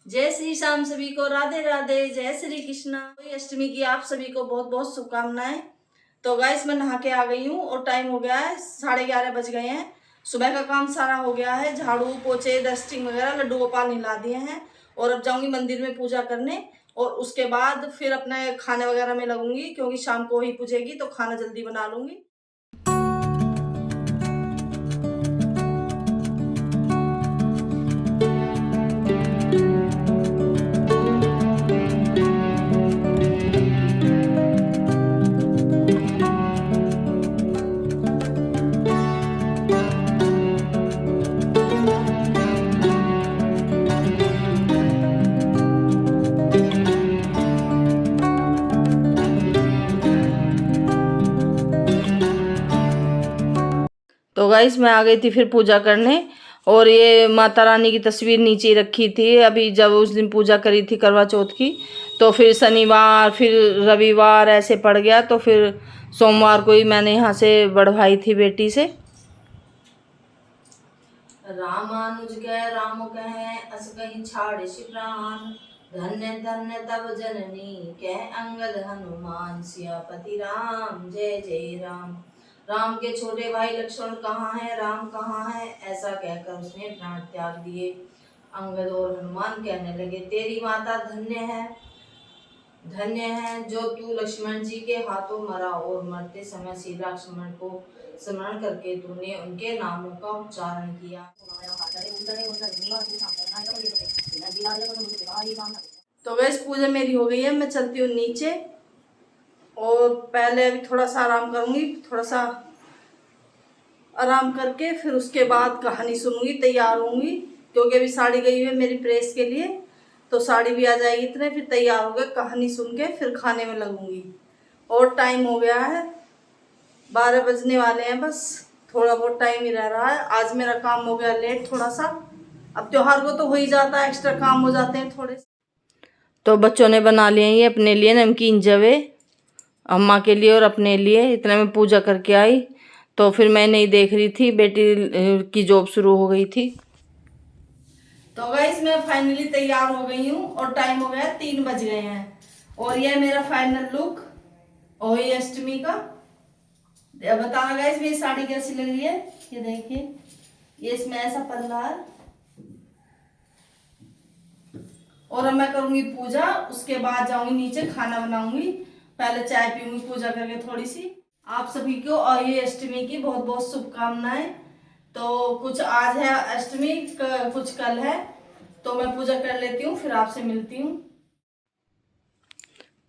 जय श्री श्याम सभी को, राधे राधे, जय श्री कृष्णा। अष्टमी की आप सभी को बहुत बहुत शुभकामनाएं। तो गाइस मैं नहा के आ गई हूँ और टाइम हो गया है 11:30 बज गए हैं। सुबह का काम सारा हो गया है, झाड़ू पोछे डस्टिंग वगैरह, लड्डू गोपाल नहला दिए हैं और अब जाऊंगी मंदिर में पूजा करने और उसके बाद फिर अपने खाने वगैरह में लगूंगी क्योंकि शाम को ही पूजेगी तो खाना जल्दी बना लूंगी। तो गाइस मैं आ गई थी फिर पूजा करने और ये माता रानी की तस्वीर नीचे रखी थी। अभी जब उस दिन पूजा करी थी करवा चौथ की तो फिर शनिवार फिर रविवार ऐसे पड़ गया तो फिर सोमवार को ही मैंने यहाँ से बढ़वाई थी बेटी से। रामानुज कह राम कहे अस कहीं छाड़ प्राण, धन्य धन्य तब जननी कह अंगद हनुमान, सियापति राम जय जय राम। राम के छोटे भाई लक्ष्मण कहाँ है, राम कहाँ है, ऐसा कहकर उसने प्राण त्याग दिए। अंगद और हनुमान कहने लगे तेरी माता धन्य है जो तू लक्ष्मण जी के हाथों मरा और मरते समय श्री लक्ष्मण को स्मरण करके तूने उनके नामों का उच्चारण किया। तो वैसे पूजा मेरी हो गई है, मैं चलती हूँ नीचे और पहले अभी थोड़ा सा आराम करूंगी, थोड़ा सा आराम करके फिर उसके बाद कहानी सुनूंगी, तैयार होंगी क्योंकि अभी साड़ी गई हुई है मेरी प्रेस के लिए तो साड़ी भी आ जाएगी इतने, फिर तैयार हो गए कहानी सुन के फिर खाने में लगूंगी। और टाइम हो गया है 12 बजने वाले हैं, बस थोड़ा बहुत टाइम ही रह रहा है। आज मेरा काम हो गया लेट थोड़ा सा, अब त्योहार को तो हो ही जाता है, एक्स्ट्रा काम हो जाते हैं थोड़े। तो बच्चों ने बना लिए ये अपने लिए नमकीन जवे, अम्मा के लिए और अपने लिए। इतने में पूजा करके आई तो फिर मैं नहीं देख रही थी, बेटी की जॉब शुरू हो गई थी। तो गाइस मैं फाइनली तैयार हो गई हूँ और टाइम हो गया 3 बज गए हैं और यह मेरा फाइनल लुक होली अष्टमी का। बताना गाइस मेरी साड़ी कैसी लग रही है। ये देखिए, ये इसमें ऐसा पल्ला है और अब मैं करूंगी पूजा, उसके बाद जाऊंगी नीचे खाना बनाऊंगी, पहले चाय पीऊंगी पूजा करके थोड़ी सी। आप सभी को होली अष्टमी की बहुत बहुत शुभकामनाएं। तो कुछ आज है अष्टमी, कुछ कल है, तो मैं पूजा कर लेती हूँ फिर आपसे मिलती हूँ।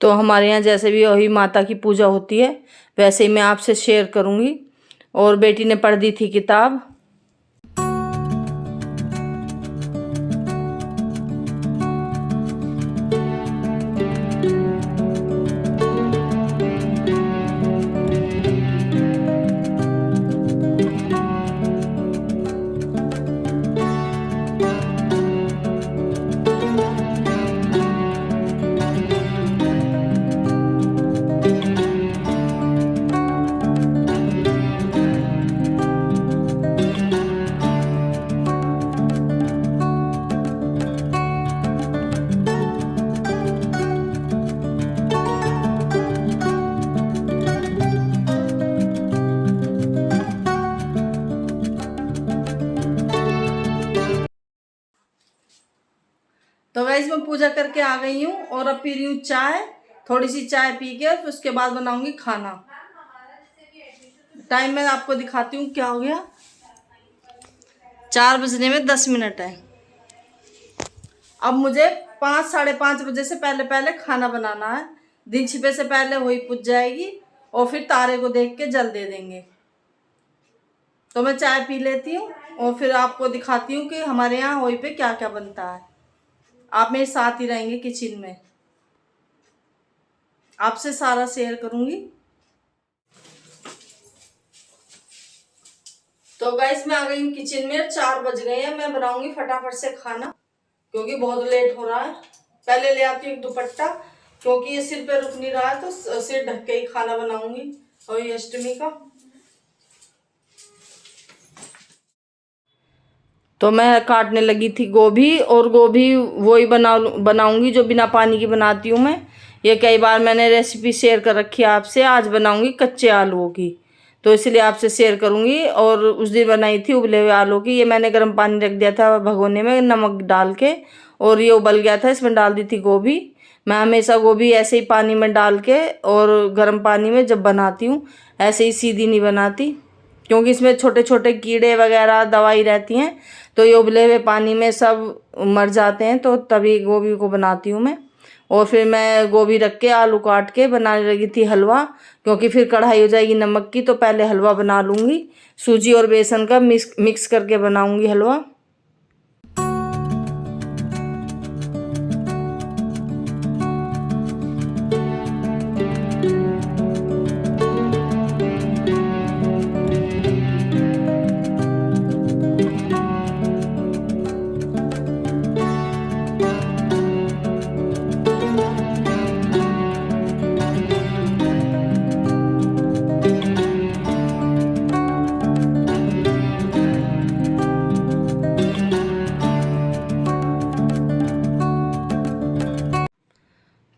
तो हमारे यहाँ जैसे भी वही माता की पूजा होती है वैसे ही मैं आपसे शेयर करूँगी। और बेटी ने पढ़ दी थी किताब। तो गाइस मैं पूजा करके आ गई हूँ और अब पी रही हूँ चाय, थोड़ी सी चाय पी के फिर उसके बाद बनाऊंगी खाना। टाइम मैं आपको दिखाती हूँ क्या हो गया, 4 बजने में 10 मिनट है। अब मुझे 5 साढ़े 5 बजे से पहले पहले खाना बनाना है, दिन छिपे से पहले वही पुज जाएगी और फिर तारे को देख के जल दे देंगे। तो मैं चाय पी लेती हूँ और फिर आपको दिखाती हूँ कि हमारे यहाँ होली पे क्या क्या बनता है। आप मेरे साथ ही रहेंगे किचन में, आपसे सारा शेयर करूंगी। तो गाइस मैं आ गई हूँ किचन में, 4 बज गए हैं, मैं बनाऊंगी फटाफट से खाना क्योंकि बहुत लेट हो रहा है। पहले ले आती हूँ दुपट्टा क्योंकि ये सिर पे रुक नहीं रहा है तो सिर ढक के ही खाना बनाऊंगी और ये अष्टमी का। तो मैं काटने लगी थी गोभी, और गोभी वही बनाऊंगी जो बिना पानी की बनाती हूँ मैं। ये कई बार मैंने रेसिपी शेयर कर रखी है आपसे। आज बनाऊंगी कच्चे आलूओं की, तो इसलिए आपसे शेयर करूंगी। और उस दिन बनाई थी उबले हुए आलू की। ये मैंने गर्म पानी रख दिया था भगोने में नमक डाल के, और ये उबल गया था, इसमें डाल दी थी गोभी। मैं हमेशा गोभी ऐसे ही पानी में डाल के और गर्म पानी में जब बनाती हूँ, ऐसे ही सीधी नहीं बनाती, क्योंकि इसमें छोटे छोटे कीड़े वगैरह दवाई रहती हैं, तो ये उबले हुए पानी में सब मर जाते हैं। तो तभी गोभी को बनाती हूँ मैं। और फिर मैं गोभी रख के आलू काट के बनाने लगी थी हलवा, क्योंकि फिर कढ़ाई हो जाएगी नमक की। तो पहले हलवा बना लूँगी, सूजी और बेसन का मिक्स करके बनाऊँगी हलवा।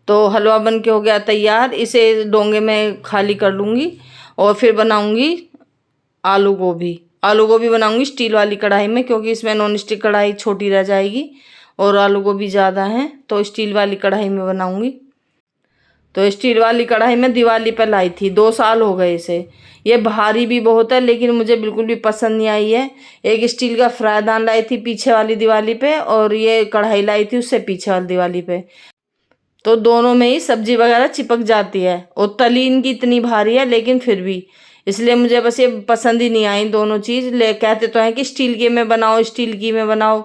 तो हलवा बन के हो गया तैयार। इसे डोंगे में खाली कर लूँगी और फिर बनाऊँगी आलू गोभी। आलू गोभी बनाऊँगी स्टील वाली कढ़ाई में, क्योंकि इसमें नॉन स्टिक कढ़ाई छोटी रह जाएगी और आलू गोभी ज़्यादा हैं, तो स्टील वाली कढ़ाई में बनाऊँगी। तो स्टील वाली कढ़ाई में दिवाली पर लाई थी, 2 साल हो गए इसे। ये भारी भी बहुत है, लेकिन मुझे बिल्कुल भी पसंद नहीं आई है। एक स्टील का फ्राईदान लाई थी पीछे वाली दिवाली पे, और ये कढ़ाई लाई थी उससे पीछे वाली दिवाली पे। तो दोनों में ही सब्जी वगैरह चिपक जाती है, और तली इनकी इतनी भारी है, लेकिन फिर भी इसलिए मुझे बस ये पसंद ही नहीं आई दोनों चीज़। ले कहते तो हैं कि स्टील की में बनाओ, स्टील की में बनाओ,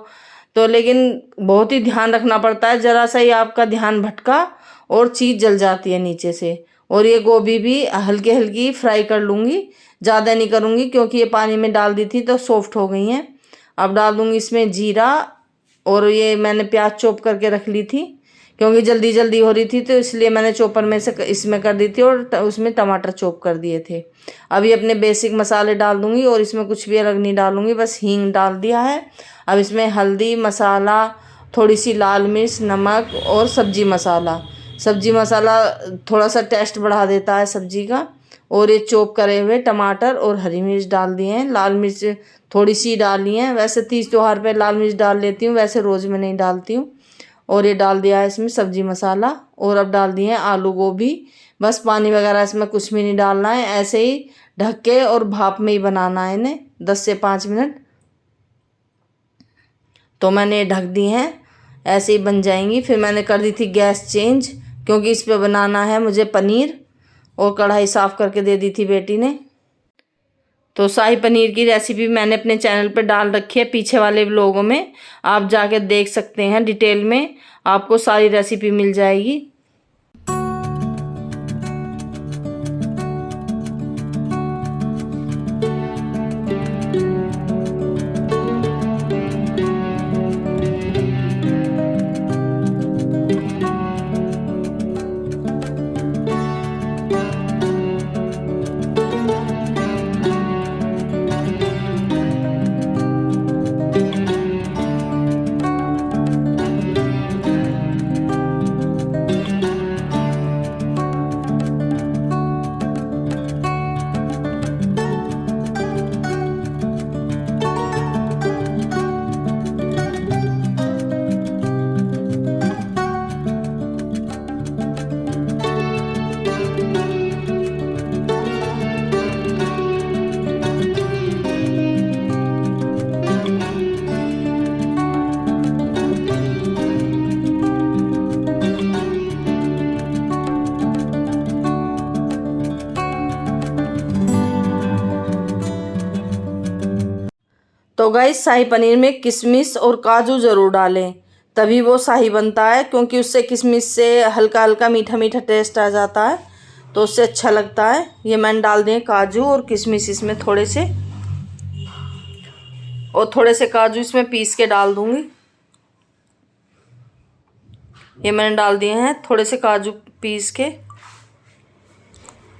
तो लेकिन बहुत ही ध्यान रखना पड़ता है। ज़रा सा ही आपका ध्यान भटका और चीज़ जल जाती है नीचे से। और ये गोभी भी हल्की हल्की फ्राई कर लूँगी, ज़्यादा नहीं करूँगी, क्योंकि ये पानी में डाल दी थी तो सॉफ्ट हो गई हैं। अब डाल दूँगी इसमें जीरा, और ये मैंने प्याज चॉप करके रख ली थी, क्योंकि जल्दी जल्दी हो रही थी, तो इसलिए मैंने चॉपर में से इसमें कर दी थी, और उसमें टमाटर चॉप कर दिए थे। अभी अपने बेसिक मसाले डाल दूँगी, और इसमें कुछ भी अलग नहीं डालूँगी, बस हींग डाल दिया है। अब इसमें हल्दी मसाला, थोड़ी सी लाल मिर्च, नमक और सब्जी मसाला। सब्जी मसाला थोड़ा सा टेस्ट बढ़ा देता है सब्जी का। और ये चॉप करे हुए टमाटर और हरी मिर्च डाल दिए हैं। लाल मिर्च थोड़ी सी डाली है, वैसे तीज त्योहार पे लाल मिर्च डाल लेती हूँ, वैसे रोज़ में नहीं डालती हूँ। और ये डाल दिया है इसमें सब्जी मसाला, और अब डाल दिए हैं आलू गोभी। बस पानी वगैरह इसमें कुछ भी नहीं डालना है, ऐसे ही ढक के और भाप में ही बनाना है इन्हें 10 से 5 मिनट। तो मैंने ढक दी हैं, ऐसे ही बन जाएंगी। फिर मैंने कर दी थी गैस चेंज, क्योंकि इस पे बनाना है मुझे पनीर, और कढ़ाई साफ़ करके दे दी थी बेटी ने। तो शाही पनीर की रेसिपी मैंने अपने चैनल पर डाल रखी है, पीछे वाले व्लॉगों में आप जाके देख सकते हैं। डिटेल में आपको सारी रेसिपी मिल जाएगी। तो गाइस, शाही पनीर में किशमिश और काजू ज़रूर डालें, तभी वो शाही बनता है, क्योंकि उससे किशमिश से हल्का हल्का मीठा मीठा टेस्ट आ जाता है, तो उससे अच्छा लगता है। ये मैंने डाल दिए काजू और किशमिश इसमें थोड़े से, और थोड़े से काजू इसमें पीस के डाल दूँगी। ये मैंने डाल दिए हैं थोड़े से काजू पीस के,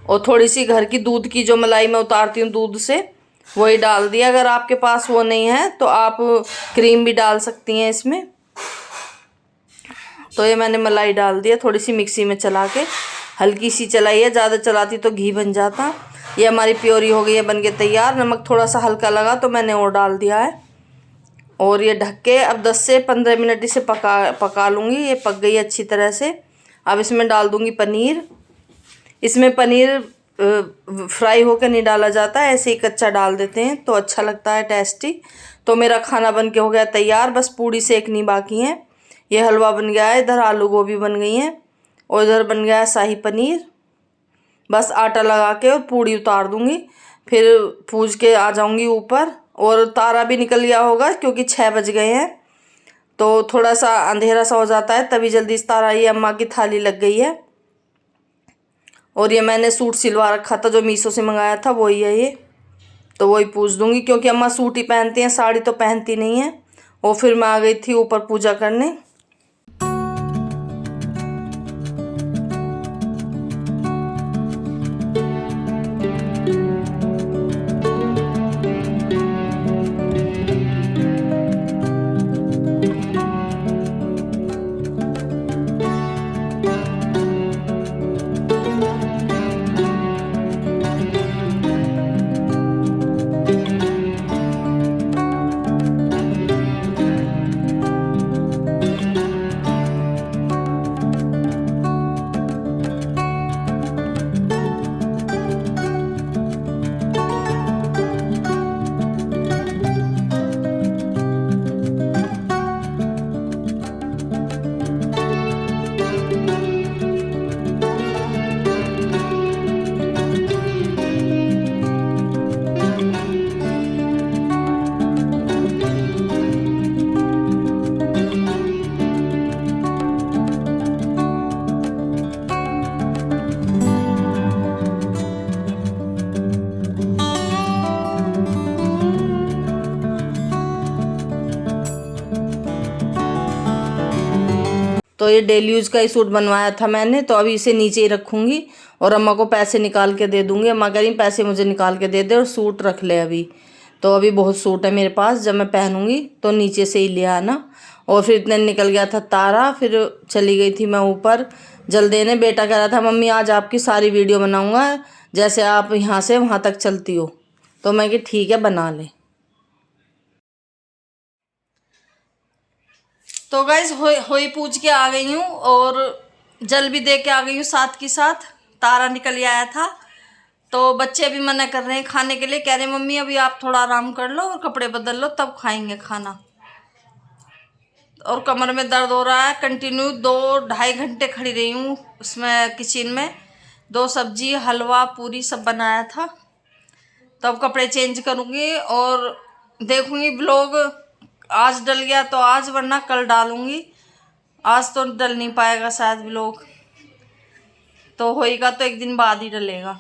और थोड़ी सी घर की दूध की जो मलाई मैं उतारती हूँ दूध से, वही डाल दिया। अगर आपके पास वो नहीं है तो आप क्रीम भी डाल सकती हैं इसमें। तो ये मैंने मलाई डाल दिया, थोड़ी सी मिक्सी में चला के, हल्की सी चलाई है, ज़्यादा चलाती तो घी बन जाता। ये हमारी प्योरी हो गई है, बन के तैयार। नमक थोड़ा सा हल्का लगा तो मैंने और डाल दिया है। और ये ढक के अब 10 से 15 मिनट इसे पका लूँगी। ये पक गई अच्छी तरह से। अब इसमें डाल दूँगी पनीर। इसमें पनीर फ्राई होकर नहीं डाला जाता, ऐसे ही कच्चा डाल देते हैं तो अच्छा लगता है, टेस्टी। तो मेरा खाना बन के हो गया तैयार, बस पूड़ी सेकनी बाकी है। ये हलवा बन गया है, इधर आलू गोभी बन गई है और इधर बन गया है शाही पनीर। बस आटा लगा के और पूड़ी उतार दूँगी, फिर पूज के आ जाऊँगी ऊपर। और तारा भी निकल गया होगा क्योंकि 6 बज गए हैं, तो थोड़ा सा अंधेरा सा हो जाता है, तभी जल्दी से तारा। ये अम्मा की थाली लग गई है। और ये मैंने सूट सिलवा रखा था, जो मीशो से मंगाया था, वही है ये। तो वही पूज दूँगी क्योंकि अम्मा सूट ही पहनती हैं, साड़ी तो पहनती नहीं है। और फिर मैं आ गई थी ऊपर पूजा करने। तो ये डेली यूज का ही सूट बनवाया था मैंने, तो अभी इसे नीचे ही रखूँगी और अम्मा को पैसे निकाल के दे दूँगी। अम्मा कह रही पैसे मुझे निकाल के दे दे और सूट रख ले अभी। तो अभी बहुत सूट है मेरे पास, जब मैं पहनूँगी तो नीचे से ही ले आना। और फिर इतने निकल गया था तारा, फिर चली गई थी मैं ऊपर जल देने। बेटा कह रहा था मम्मी आज आपकी सारी वीडियो बनाऊँगा, जैसे आप यहाँ से वहाँ तक चलती हो। तो मैं कि ठीक है बना ले। तो गाइज होई पूछ के आ गई हूँ और जल भी दे के आ गई हूँ साथ के साथ। तारा निकल आया था, तो बच्चे भी मना कर रहे हैं खाने के लिए, कह रहे मम्मी अभी आप थोड़ा आराम कर लो और कपड़े बदल लो तब खाएंगे खाना। और कमर में दर्द हो रहा है, कंटिन्यू 2-2.5 घंटे खड़ी रही हूँ उसमें किचन में। 2 सब्जी, हलवा, पूरी सब बनाया था। तब कपड़े चेंज करूँगी और देखूँगी ब्लॉग आज डल गया तो आज, वरना कल डालूँगी। आज तो डल नहीं पाएगा शायद ब्लॉग, तो होएगा तो एक दिन बाद ही डलेगा।